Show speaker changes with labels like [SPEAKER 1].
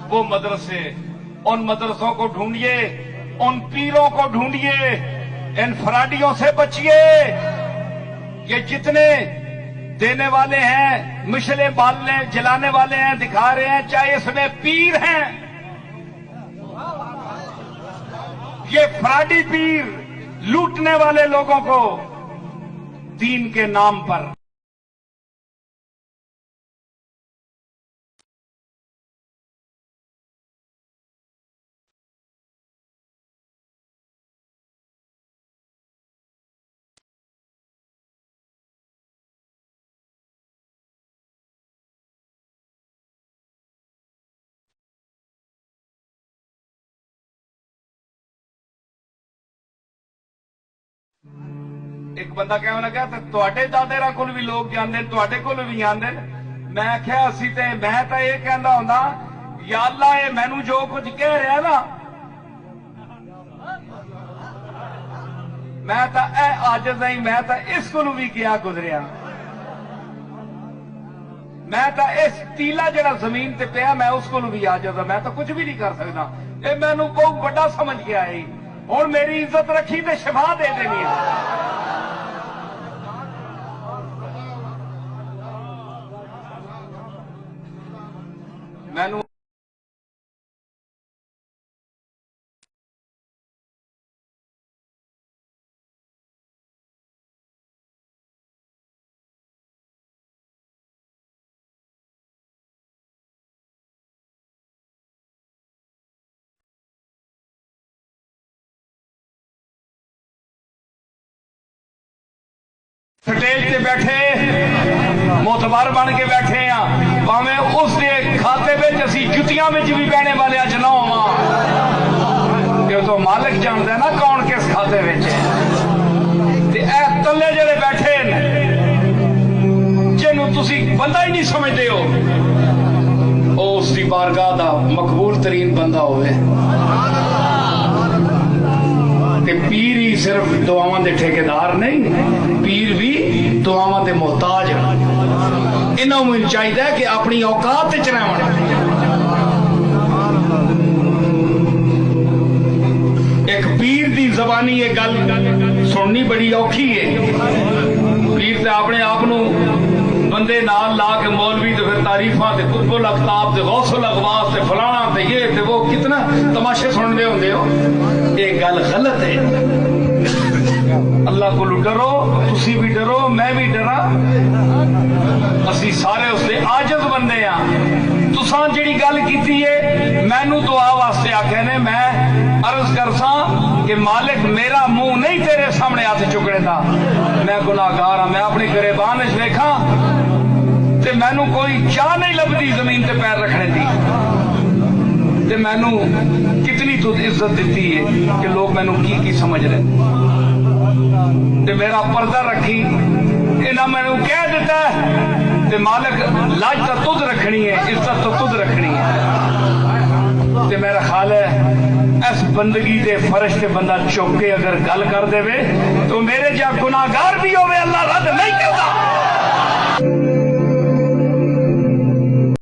[SPEAKER 1] वो मदरसे, उन मदरसों को ढूंढिए, उन पीरों को ढूंढिए, इन फराडियों से बचिए। ये जितने देने वाले हैं, मिशले बालने जलाने वाले हैं, दिखा रहे हैं, चाहे इसमें पीर हैं, ये फराडी पीर लूटने वाले लोगों को दीन के नाम पर। एक बंदा कहने लगा तुहाडे दादेरा कोल भी लोग जांदे, तुहाडे कोल भी आंदे। मैं आख्या असी ते मैं तो यह कहना हुंदा, या अल्लाह ये मैनू जो कुछ कह रहा ना, मैं तो आजिज़ नहीं, मैं तो इस कोल भी क्या गुजरिया, मैं तो इस टीला जड़ा जमीन ते पिया मैं उस कोल भी आजिज़, मैं तो कुछ भी नहीं कर सकता। ये मैनू बहुत बड़ा समझ के आई, हुण मेरी इज्जत रखी ते शिफा दे देनी है। मैनू स्टेज से बैठे मोतबर बन के बैठे हैं, भावें उसके खाते में असी जुतियां में भी बहने वाले अच ना होवा, ये तो मालिक जानता है ना कौन किस खाते में। तले जड़े बैठे जिन्हों तुसी बंदा ही नहीं समझते हो, उसकी बारगाह का मकबूल तरीन बंदा होवे। पीर ही सिर्फ दुआवां दे ठेकेदार नहीं, पीर भी दुआवां दे मोहताज। इन्होंने चाहिए कि अपनी औकात च रहन। एक पीर दी जबानी ये गल सुननी बड़ी औखी है। पीर ते अपने आप नू बंदे नाल ला के मौलवी ते फिर तारीफां ते कुतुबुल अख्ताब ते गौसुल अगवास ते फलाना ते ये ते वो कितना तमाशे सुनते होंगे हो। ये गल गलत है। अल्लाह को डरो, तुसी भी डरो, मैं भी डरा, असी सारे उससे आजिज़ बंदे हाँ। तुसां जिहड़ी गल कीती है मैनू दुआ वास्ते आखे ने, मैं अर्ज करसा कि मालिक मेरा मुंह नहीं तेरे सामने हाथ चुकने का, मैं गुनाहगार हाँ। मैं अपनी गिरबान च वेखा ते मैनू कोई चाह नहीं लभदी जमीन ते पैर रखने की, ते मैनू कितनी तो इज्जत दी है कि लोग मैनू की समझ रहे, ते मेरा पर्दा रखी इन्हें मैनू कह दिता है, ते मालिक लाज तो तुद रखनी है, इज्जत तो तुद रखनी है। ते मेरा ख्याल है इस बंदगी के फर्श से बंदा चुक के अगर गल कर दे तो मेरे जा गुनाहगार भी होवे अल्लाह रद्द नहीं करता।